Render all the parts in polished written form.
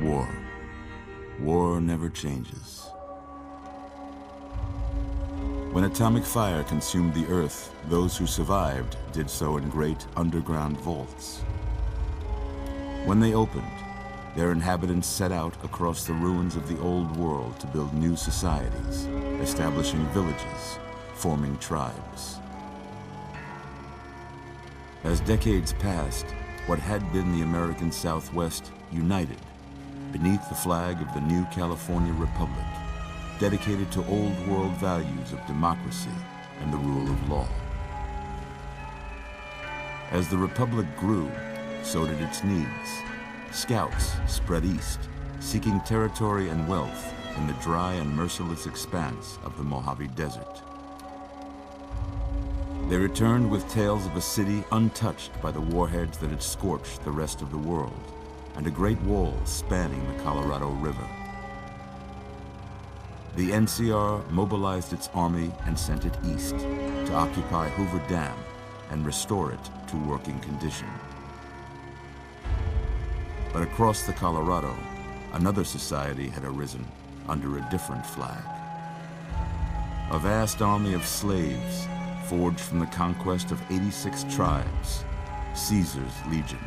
War. War never changes. When atomic fire consumed the Earth, those who survived did so in great underground vaults. When they opened, their inhabitants set out across the ruins of the old world to build new societies, establishing villages, forming tribes. As decades passed, what had been the American Southwest united beneath the flag of the new California Republic, dedicated to old world values of democracy and the rule of law. As the Republic grew, so did its needs. Scouts spread east, seeking territory and wealth in the dry and merciless expanse of the Mojave Desert. They returned with tales of a city untouched by the warheads that had scorched the rest of the world, and a great wall spanning the Colorado River. The NCR mobilized its army and sent it east to occupy Hoover Dam and restore it to working condition. But across the Colorado, another society had arisen under a different flag. A vast army of slaves forged from the conquest of 86 tribes, Caesar's Legion.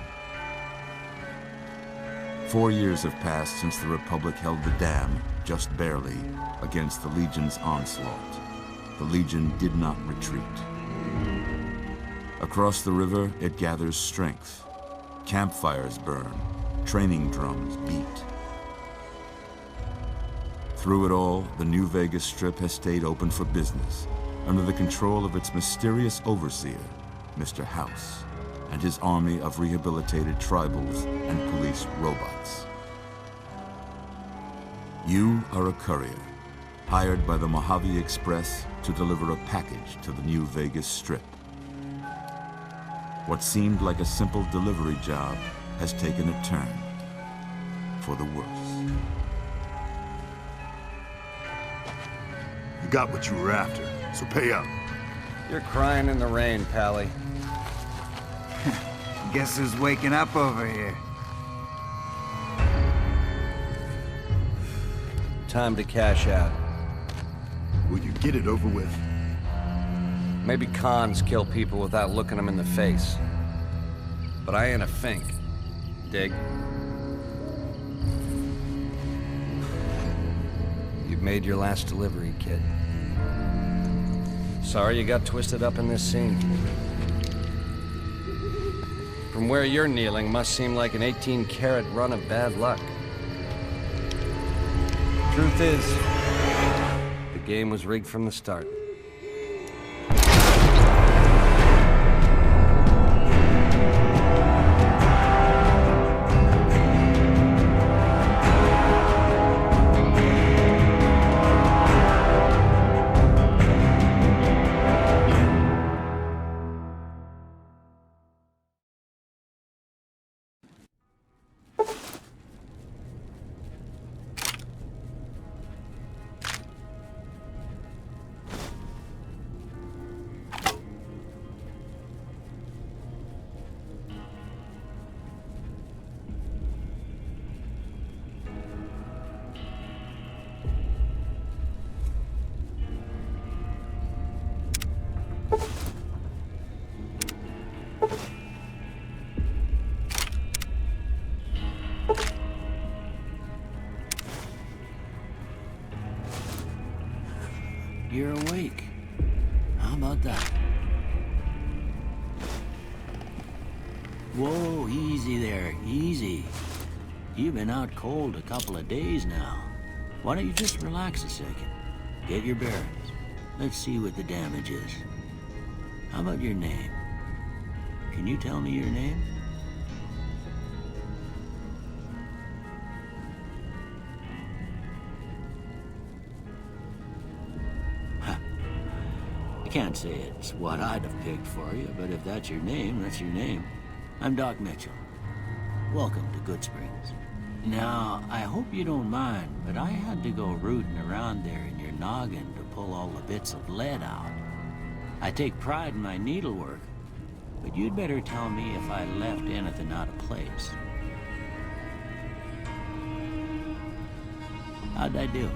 4 years have passed since the Republic held the dam, just barely, against the Legion's onslaught. The Legion did not retreat. Across the river, it gathers strength. Campfires burn, training drums beat. Through it all, the New Vegas Strip has stayed open for business, under the control of its mysterious overseer, Mr. House, and his army of rehabilitated tribals and police robots. You are a courier, hired by the Mojave Express to deliver a package to the New Vegas Strip. What seemed like a simple delivery job has taken a turn for the worse. You got what you were after, so pay up. You're crying in the rain, Pally. Guess who's waking up over here? Time to cash out. Will you get it over with? Maybe cons kill people without looking them in the face. But I ain't a fink. Dig? You've made your last delivery, kid. Sorry you got twisted up in this scene. From where you're kneeling must seem like an 18-carat run of bad luck. Truth is, the game was rigged from the start. You're awake. How about that? Whoa, easy there, easy. You've been out cold a couple of days now. Why don't you just relax a second? Get your bearings. Let's see what the damage is. How about your name? Can you tell me your name? I can't say it's what I'd have picked for you, but if that's your name, that's your name. I'm Doc Mitchell. Welcome to Good Springs. Now, I hope you don't mind, but I had to go rooting around there in your noggin to pull all the bits of lead out. I take pride in my needlework, but you'd better tell me if I left anything out of place. How'd I do?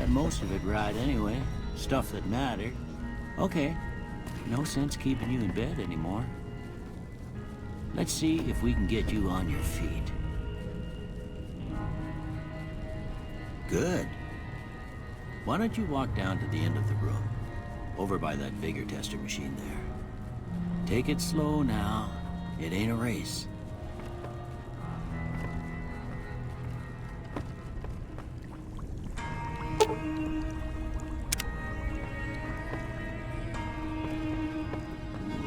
Most of it right anyway. Stuff that mattered. Okay. No sense keeping you in bed anymore. Let's see if we can get you on your feet. Good. Why don't you walk down to the end of the room? Over by that vigor tester machine there. Take it slow now. It ain't a race.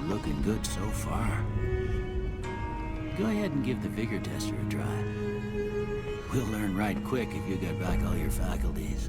Looking good so far. Go ahead and give the vigor tester a try. We'll learn right quick if you get back all your faculties.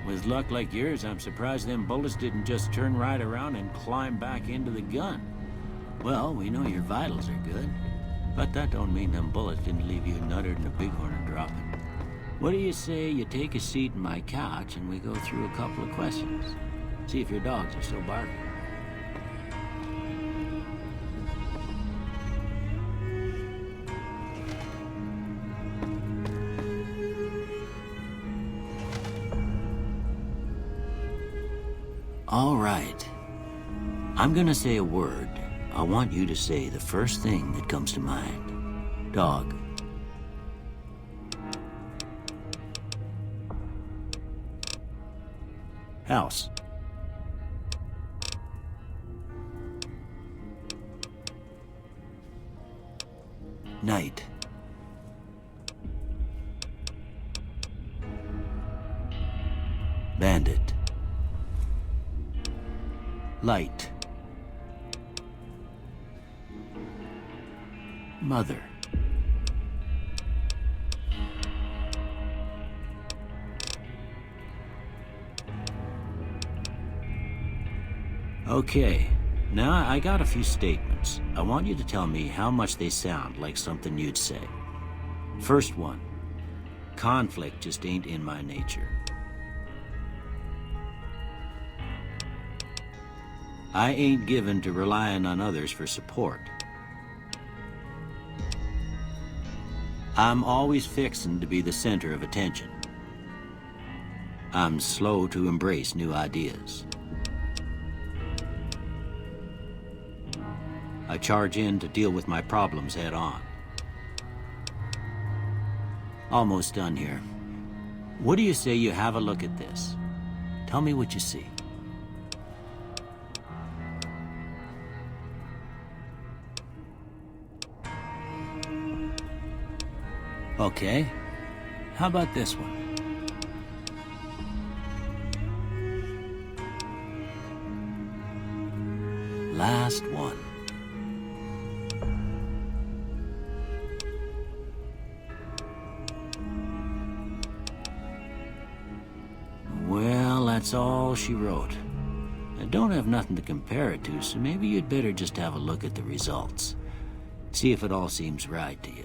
With luck like yours, I'm surprised them bullets didn't just turn right around and climb back into the gun. Well, we know your vitals are good, but that don't mean them bullets didn't leave you nuttered and a bighorn dropping. What do you say you take a seat in my couch and we go through a couple of questions? See if your dogs are still barking. All right. I'm gonna say a word. I want you to say the first thing that comes to mind. Dog. House. Night. Bandit. Light. Mother. Okay, now I got a few statements. I want you to tell me how much they sound like something you'd say. First one, conflict just ain't in my nature. I ain't given to relying on others for support. I'm always fixin' to be the center of attention. I'm slow to embrace new ideas. I charge in to deal with my problems head on. Almost done here. What do you say you have a look at this? Tell me what you see. Okay. How about this one? Last one. Well, that's all she wrote. I don't have nothing to compare it to, so maybe you'd better just have a look at the results. See if it all seems right to you.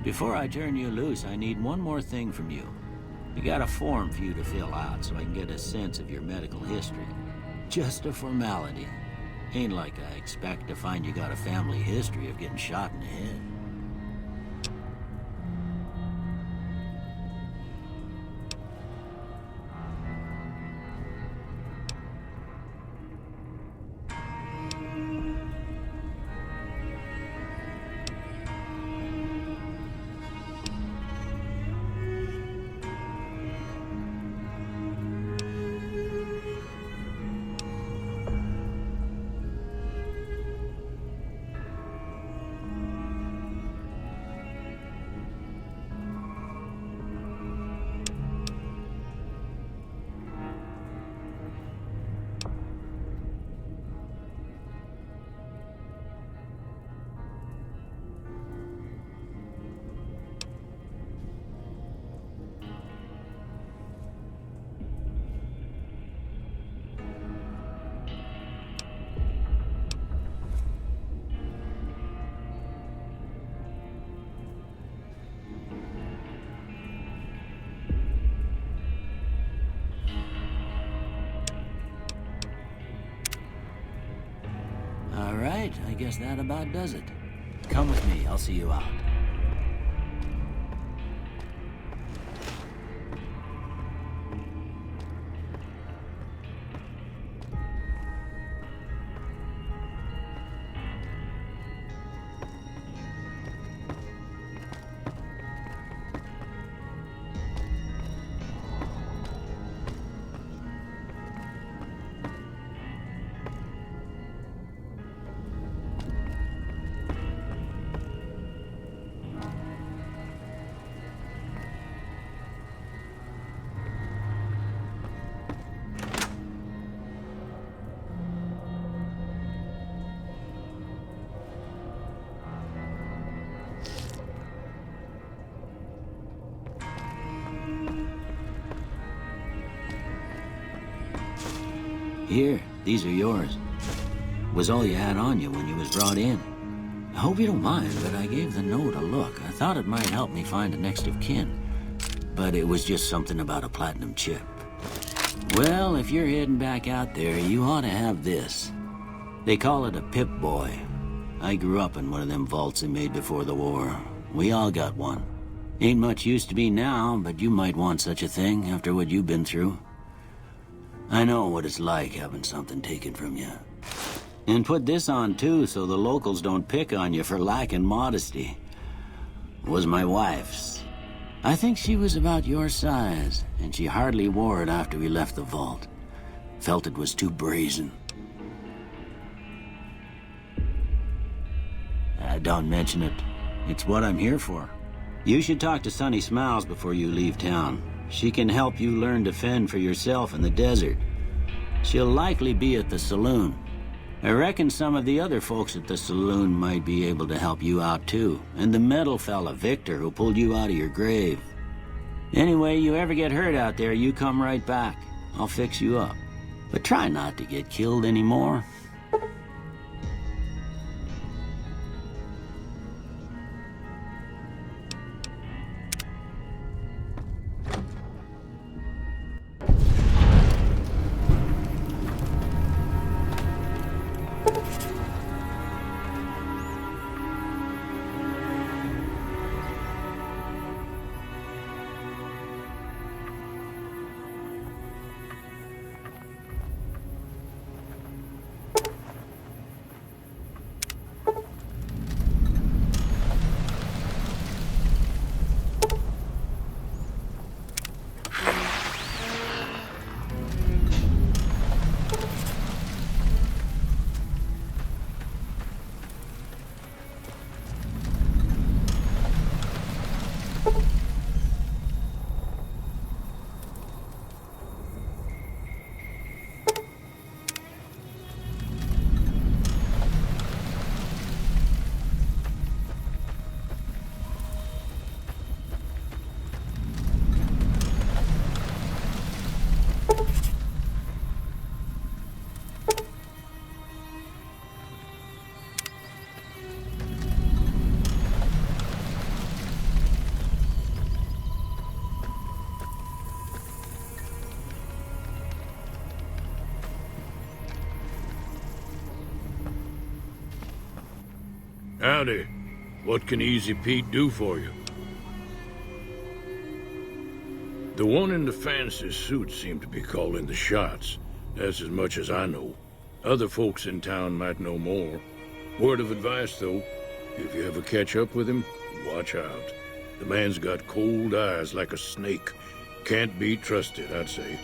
Before I turn you loose, I need one more thing from you. I got a form for you to fill out so I can get a sense of your medical history. Just a formality. Ain't like I expect to find you got a family history of getting shot in the head. All right, I guess that about does it. Come with me, I'll see you out. Here, these are yours. Was all you had on you when you was brought in. I hope you don't mind, but I gave the note a look. I thought it might help me find a next of kin. But it was just something about a platinum chip. Well, if you're heading back out there, you ought to have this. They call it a Pip-Boy. I grew up in one of them vaults they made before the war. We all got one. Ain't much use to me now, but you might want such a thing after what you've been through. I know what it's like having something taken from you. And put this on too, so the locals don't pick on you for lacking modesty. It was my wife's. I think she was about your size, and she hardly wore it after we left the vault. Felt it was too brazen. Don't mention it. It's what I'm here for. You should talk to Sunny Smiles before you leave town. She can help you learn to fend for yourself in the desert. She'll likely be at the saloon. I reckon some of the other folks at the saloon might be able to help you out too. And the metal fella, Victor, who pulled you out of your grave. Anyway, you ever get hurt out there, you come right back. I'll fix you up. But try not to get killed anymore. Howdy. What can Easy Pete do for you? The one in the fancy suit seemed to be calling the shots. That's as much as I know. Other folks in town might know more. Word of advice, though, if you ever catch up with him, watch out. The man's got cold eyes like a snake. Can't be trusted, I'd say.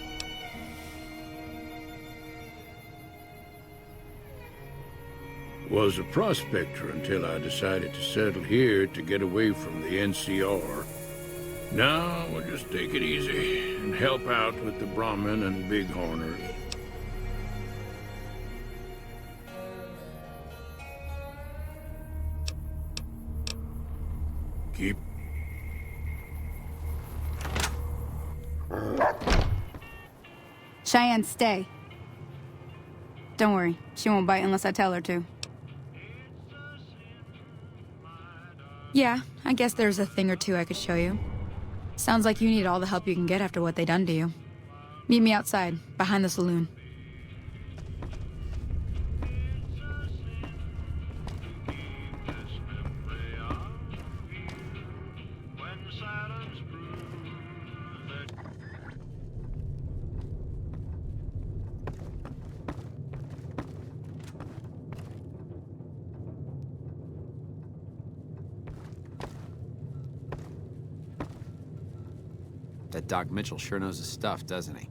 Was a prospector until I decided to settle here to get away from the NCR. Now, we'll just take it easy and help out with the Brahmin and Bighorners. Keep... Cheyenne, stay. Don't worry, she won't bite unless I tell her to. Yeah, I guess there's a thing or two I could show you. Sounds like you need all the help you can get after what they done to you. Meet me outside, behind the saloon. Doc Mitchell sure knows his stuff, doesn't he?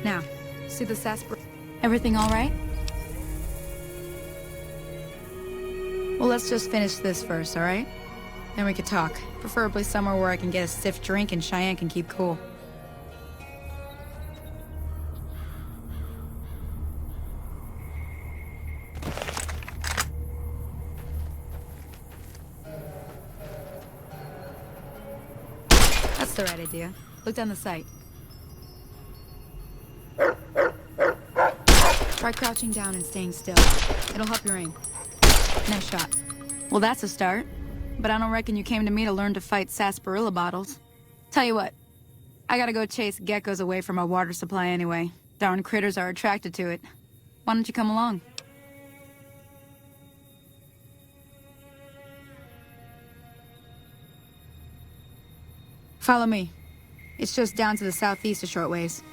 Now, see the sarsaparilla? Everything all right? Well, let's just finish this first, all right? Then we could talk. Preferably somewhere where I can get a stiff drink and Cheyenne can keep cool. That's the right idea. Look down the sight. Try crouching down and staying still. It'll help your aim. Nice shot. Well, that's a start. But I don't reckon you came to me to learn to fight sarsaparilla bottles. Tell you what, I gotta go chase geckos away from our water supply anyway. Darn critters are attracted to it. Why don't you come along? Follow me. It's just down to the southeast a short ways.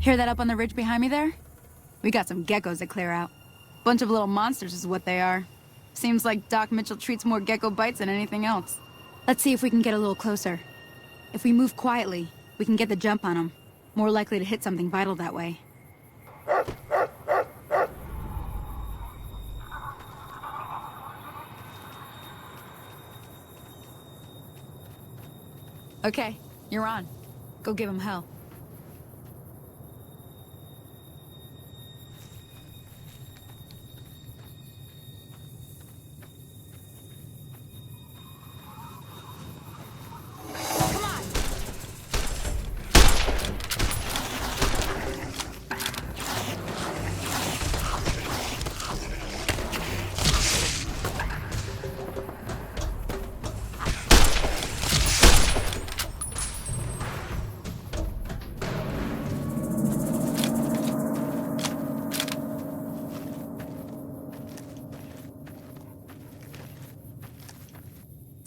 Hear that up on the ridge behind me there? We got some geckos to clear out. Bunch of little monsters is what they are. Seems like Doc Mitchell treats more gecko bites than anything else. Let's see if we can get a little closer. If we move quietly, we can get the jump on them. More likely to hit something vital that way. Okay, you're on. Go give him hell.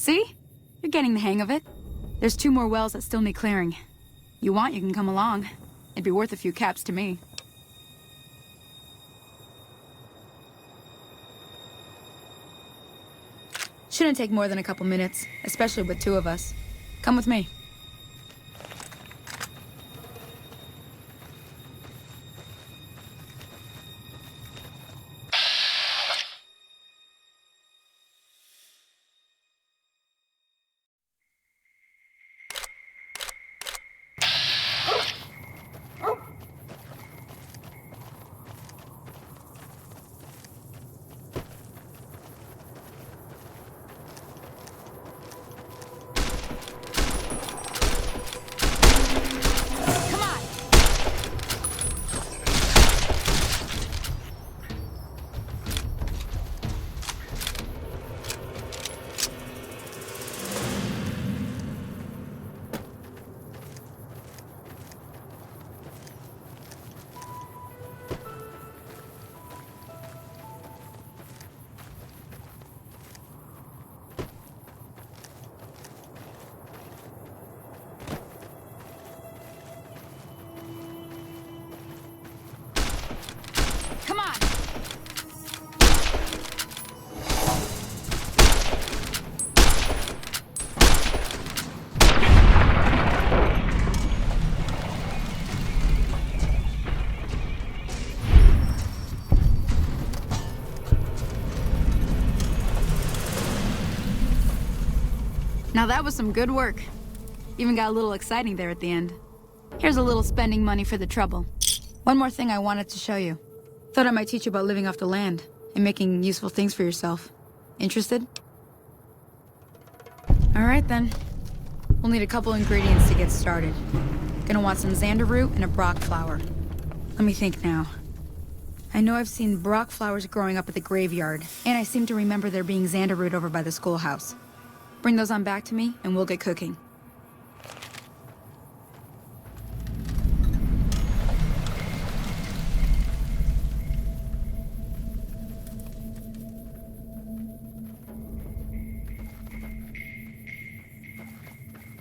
See? You're getting the hang of it. There's 2 more wells that still need clearing. You want, you can come along. It'd be worth a few caps to me. Shouldn't take more than a couple minutes, especially with 2 of us. Come with me. Come on! Now that was some good work. Even got a little exciting there at the end. Here's a little spending money for the trouble. One more thing I wanted to show you. Thought I might teach you about living off the land and making useful things for yourself. Interested? All right then. We'll need a couple ingredients to get started. Gonna want some xander root and a brock flower. Let me think now. I know I've seen brock flowers growing up at the graveyard, and I seem to remember there being xander root over by the schoolhouse. Bring those on back to me, and we'll get cooking.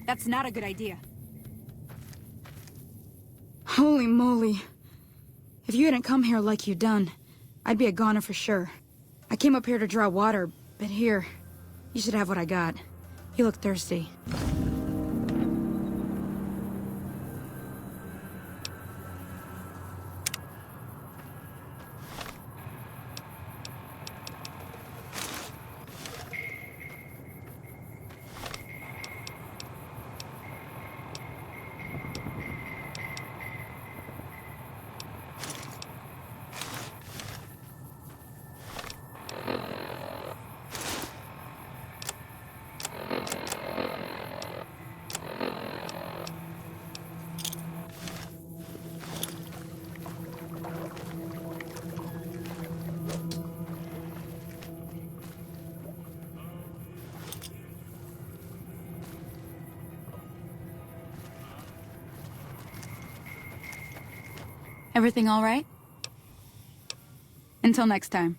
That's not a good idea. Holy moly. If you hadn't come here like you done, I'd be a goner for sure. I came up here to draw water, but here, you should have what I got. You look thirsty. Everything all right? Until next time.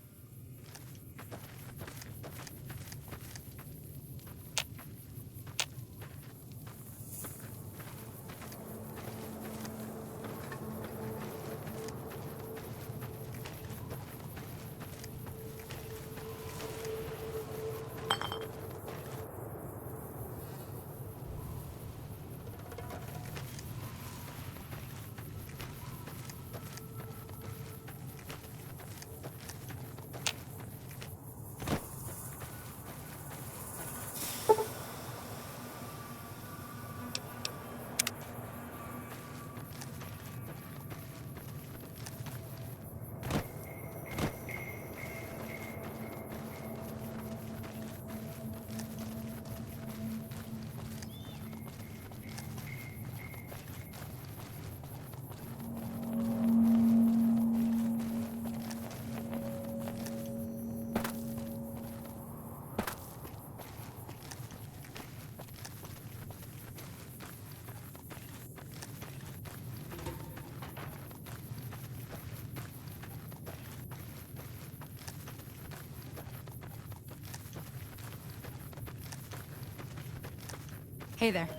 Hey there.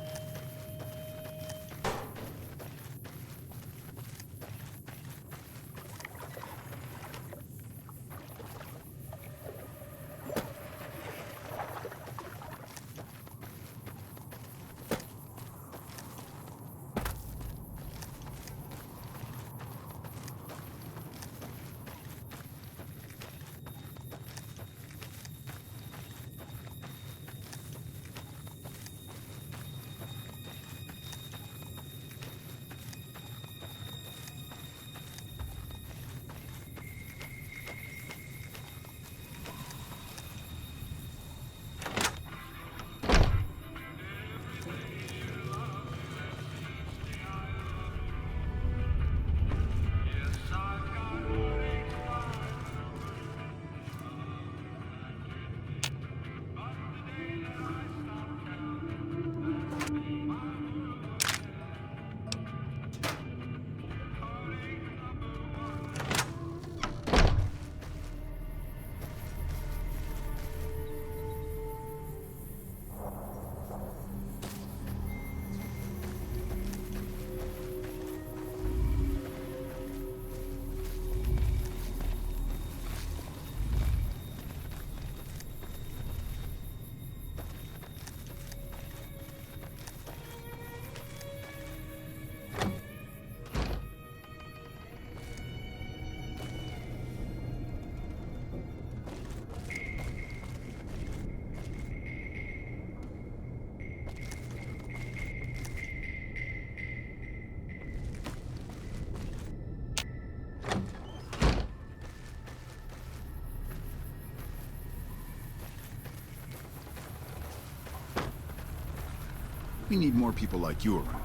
We need more people like you around.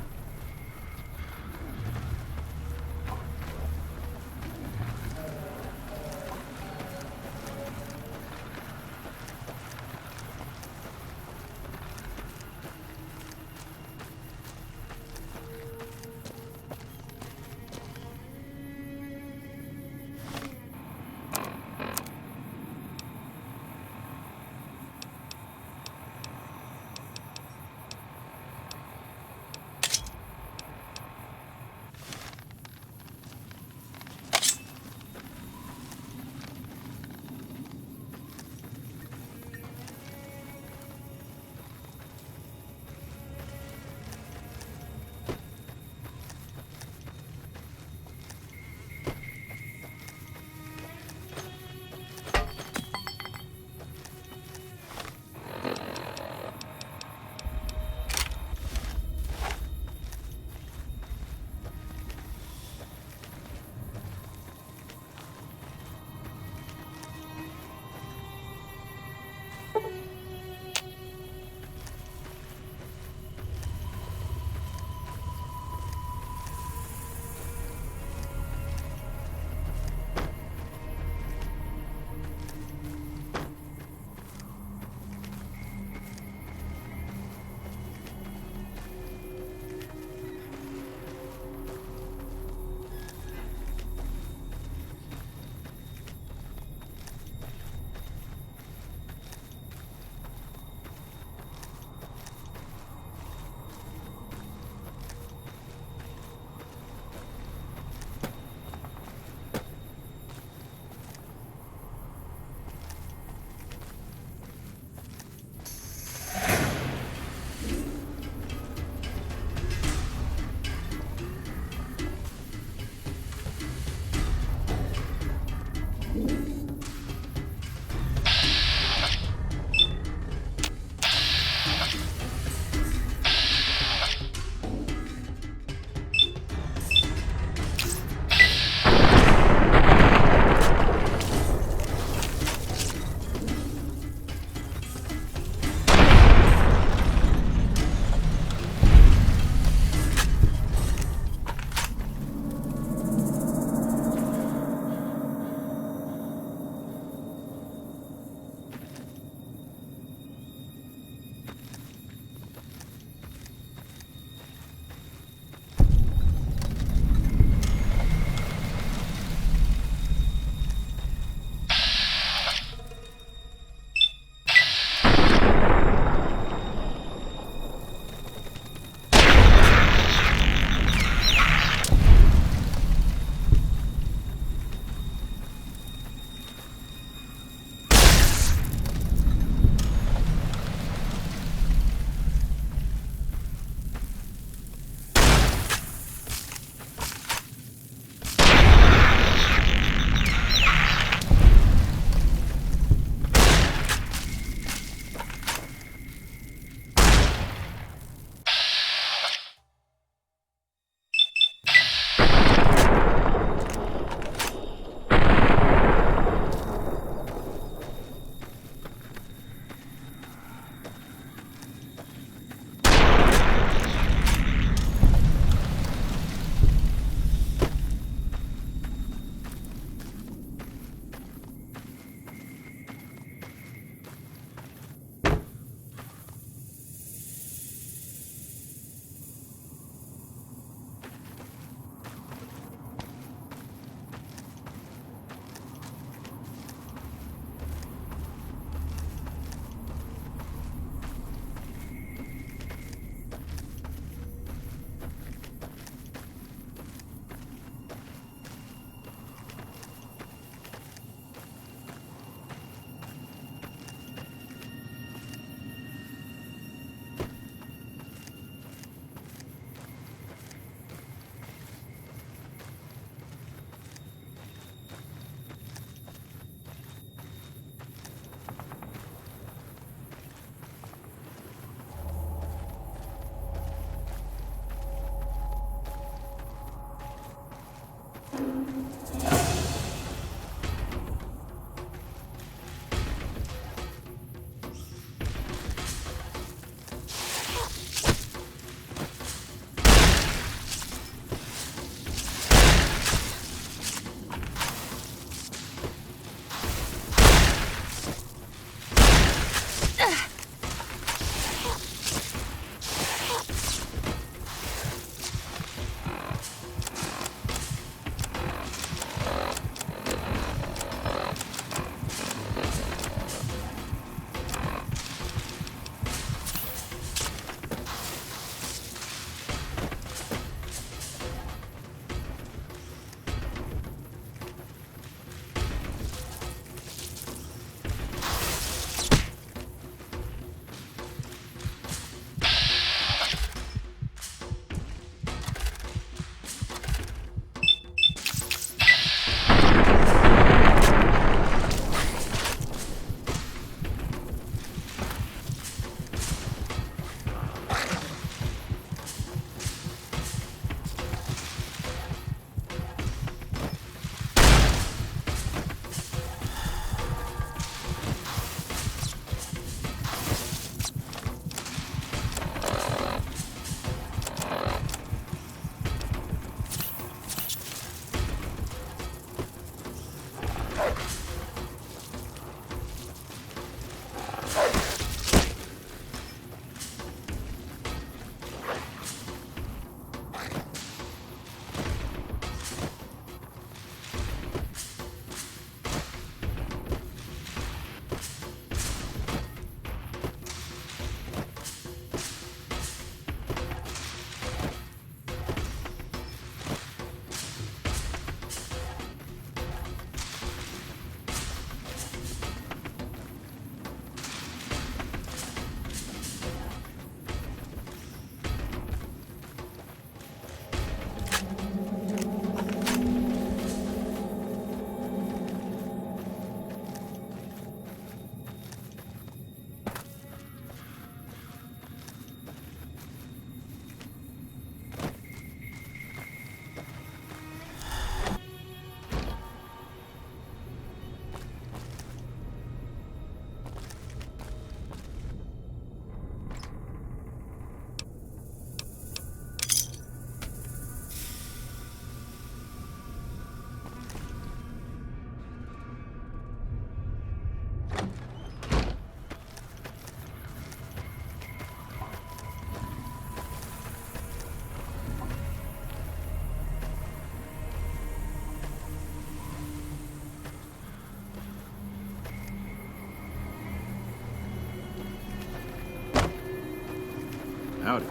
Howdy.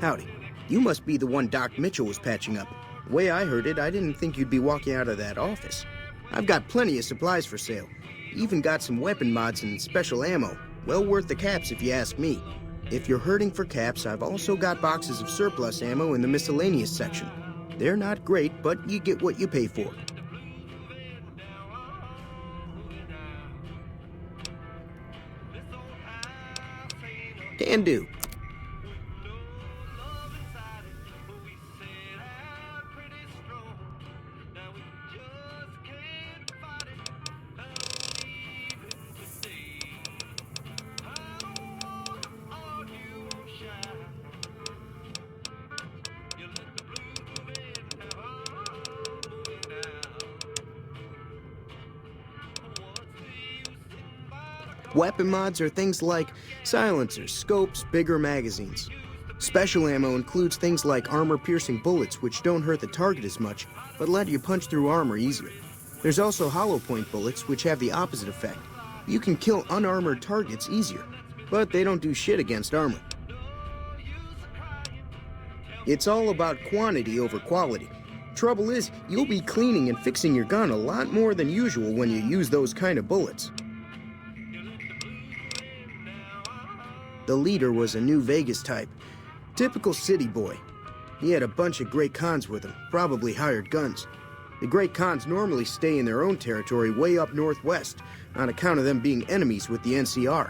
Howdy. You must be the one Doc Mitchell was patching up. The way I heard it, I didn't think you'd be walking out of that office. I've got plenty of supplies for sale. Even got some weapon mods and special ammo. Well worth the caps if you ask me. If you're hurting for caps, I've also got boxes of surplus ammo in the miscellaneous section. They're not great, but you get what you pay for. Can do. Weapon mods are things like silencers, scopes, bigger magazines. Special ammo includes things like armor-piercing bullets, which don't hurt the target as much, but let you punch through armor easier. There's also hollow point bullets, which have the opposite effect. You can kill unarmored targets easier, but they don't do shit against armor. It's all about quantity over quality. Trouble is, you'll be cleaning and fixing your gun a lot more than usual when you use those kind of bullets. The leader was a New Vegas type. Typical city boy. He had a bunch of Great Khans with him, probably hired guns. The Great Khans normally stay in their own territory way up northwest, on account of them being enemies with the NCR.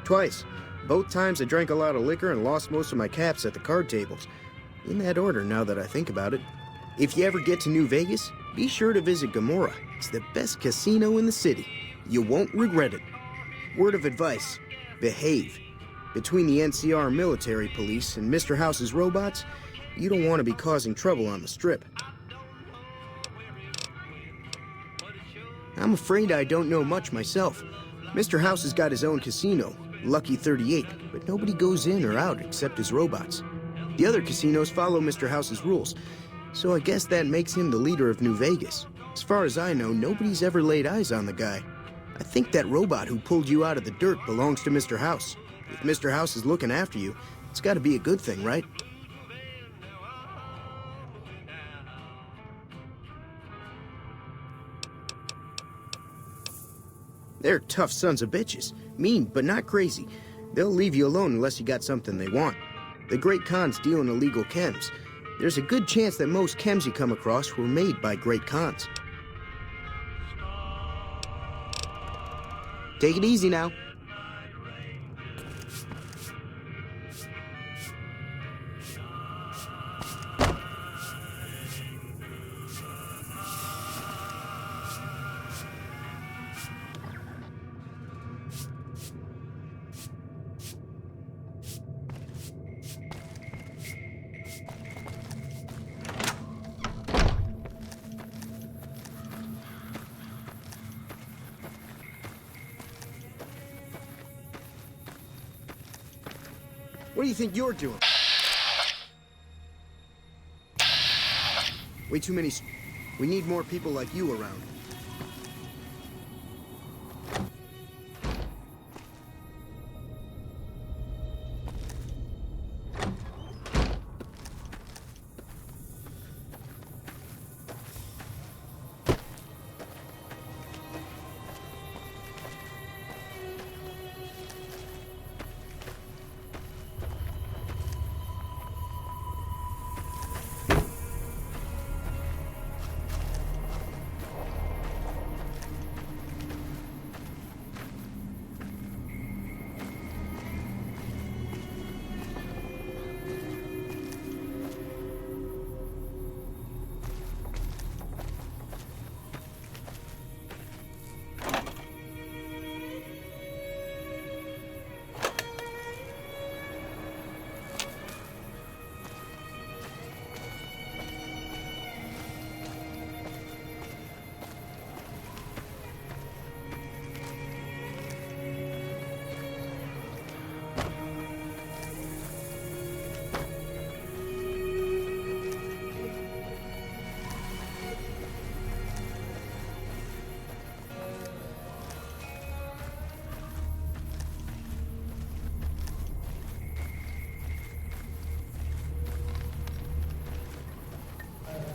Twice. Both times I drank a lot of liquor and lost most of my caps at the card tables. In that order, now that I think about it. If you ever get to New Vegas, be sure to visit Gomorrah. It's the best casino in the city. You won't regret it. Word of advice, behave. Between the NCR military police and Mr. House's robots, you don't want to be causing trouble on the Strip. I'm afraid I don't know much myself. Mr. House has got his own casino, Lucky 38, but nobody goes in or out except his robots. The other casinos follow Mr. House's rules, so I guess that makes him the leader of New Vegas. As far as I know, nobody's ever laid eyes on the guy. I think that robot who pulled you out of the dirt belongs to Mr. House. If Mr. House is looking after you, it's gotta be a good thing, right? They're tough sons of bitches. Mean, but not crazy. They'll leave you alone unless you got something they want. The Great Khans deal in illegal chems. There's a good chance that most chems you come across were made by Great Khans. Take it easy now. What do you think you're doing? Way too many... We need more people like you around.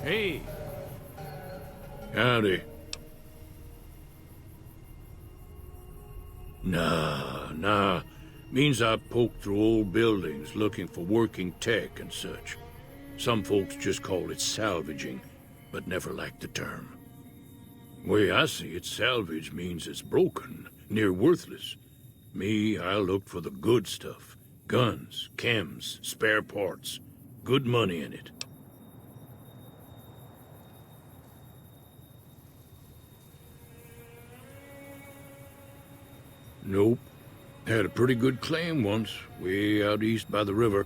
Hey. Howdy. Nah. Means I poke through old buildings looking for working tech and such. Some folks just call it salvaging, but never liked the term. Way I see it, salvage means it's broken, near worthless. Me, I look for the good stuff. Guns, chems, spare parts. Good money in it. Nope. Had a pretty good claim once, way out east by the river,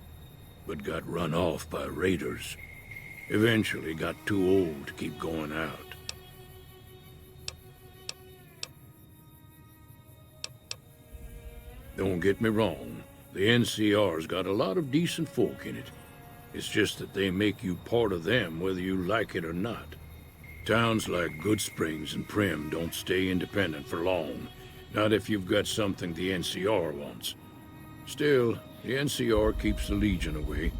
but got run off by raiders. Eventually got too old to keep going out. Don't get me wrong, the NCR's got a lot of decent folk in it. It's just that they make you part of them whether you like it or not. Towns like Goodsprings and Prim don't stay independent for long. Not if you've got something the NCR wants. Still, the NCR keeps the Legion away.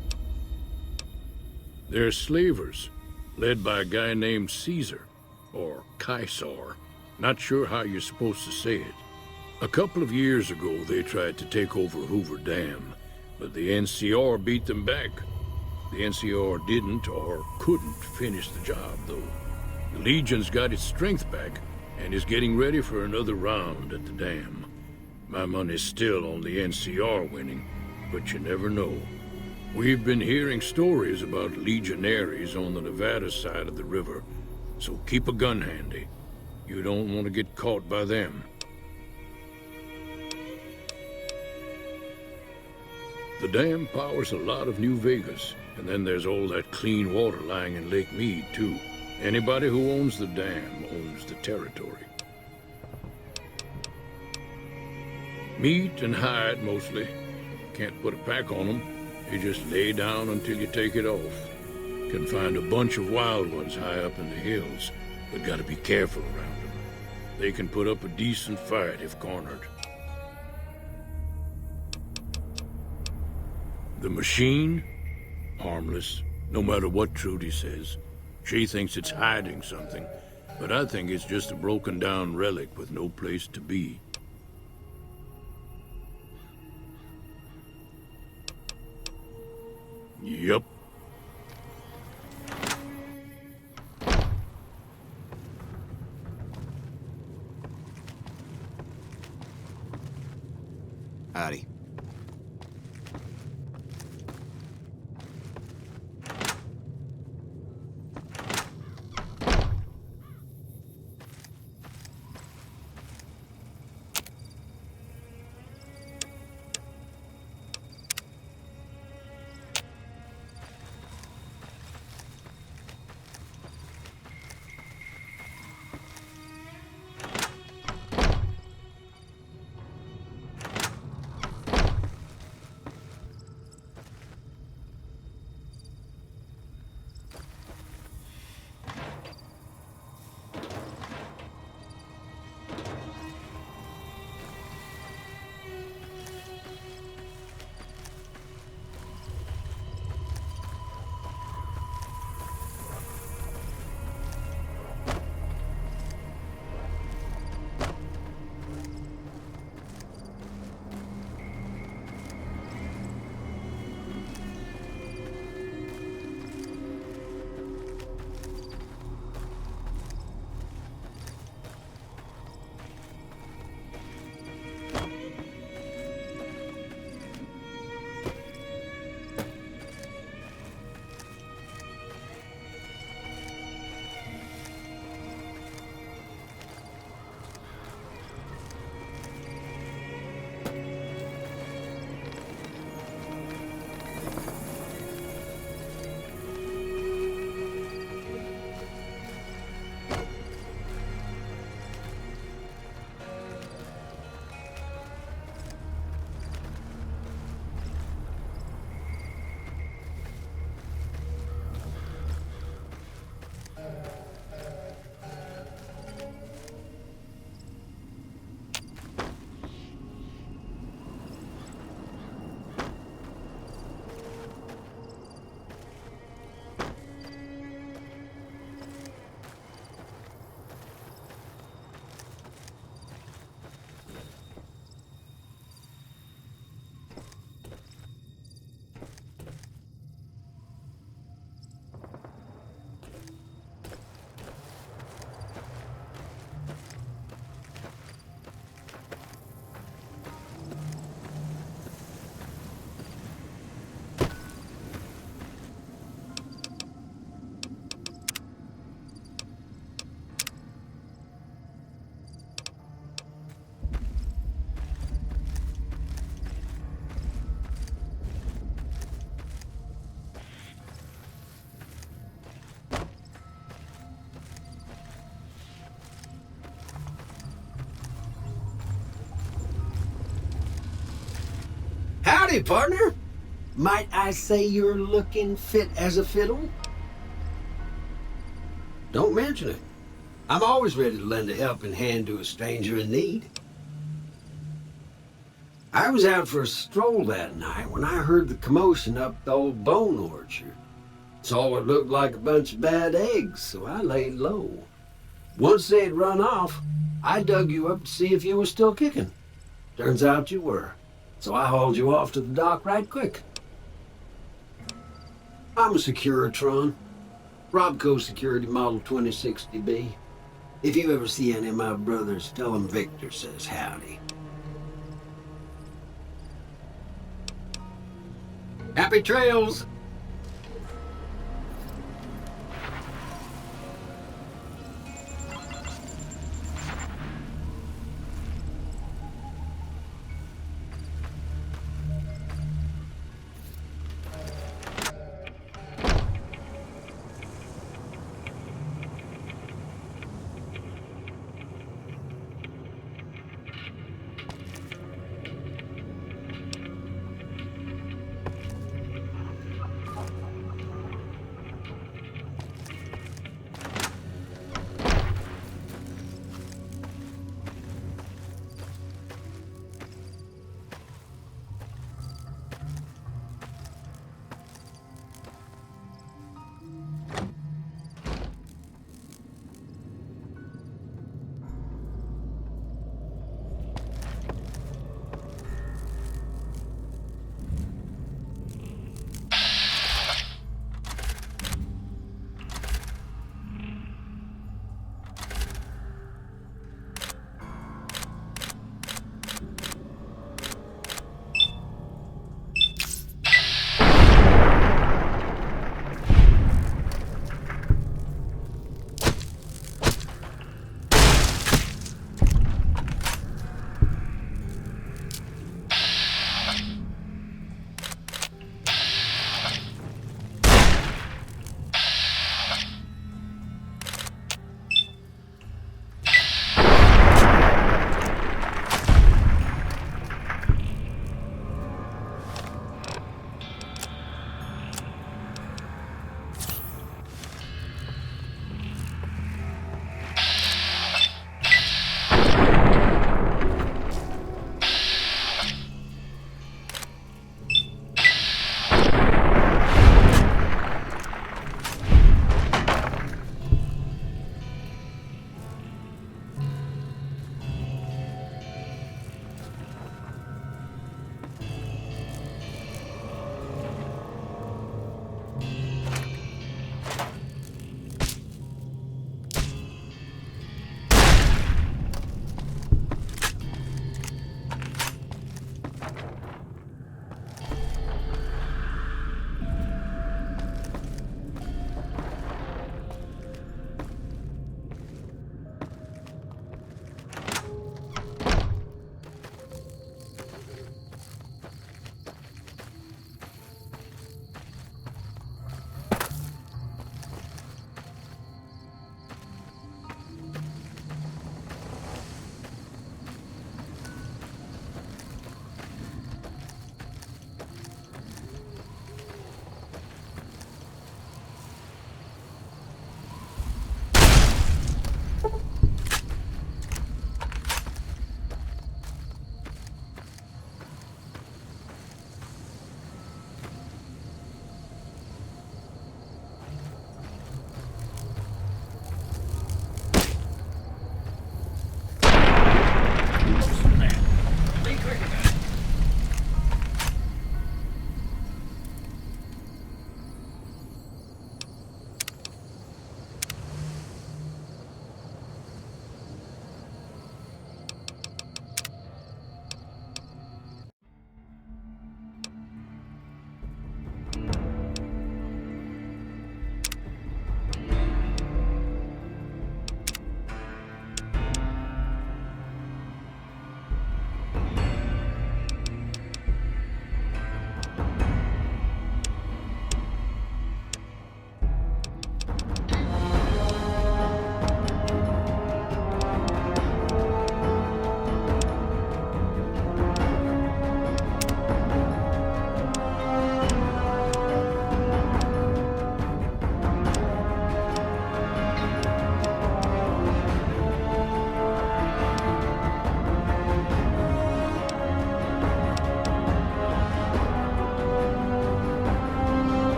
They're slavers, led by a guy named Caesar, or Caesar. Not sure how you're supposed to say it. A couple of years ago, they tried to take over Hoover Dam, but the NCR beat them back. The NCR didn't or couldn't finish the job, though. The Legion's got its strength back, and is getting ready for another round at the dam. My money's still on the NCR winning, but you never know. We've been hearing stories about legionaries on the Nevada side of the river, so keep a gun handy. You don't want to get caught by them. The dam powers a lot of New Vegas, and then there's all that clean water lying in Lake Mead, too. Anybody who owns the dam owns the territory. Meat and hide, mostly. Can't put a pack on them. You just lay down until you take it off. Can find a bunch of wild ones high up in the hills, but gotta be careful around them. They can put up a decent fight if cornered. The machine? Harmless, no matter what Trudy says. She thinks it's hiding something, but I think it's just a broken down relic with no place to be. Yup. Howdy. Howdy, partner. Might I say you're looking fit as a fiddle? Don't mention it. I'm always ready to lend a helping hand to a stranger in need. I was out for a stroll that night when I heard the commotion up the old bone orchard. Saw what looked like a bunch of bad eggs, so I laid low. Once they'd run off, I dug you up to see if you were still kicking. Turns out you were, so I hauled you off to the dock right quick. I'm a Securitron. Robco Security Model 2060B. If you ever see any of my brothers, tell them Victor says howdy. Happy trails!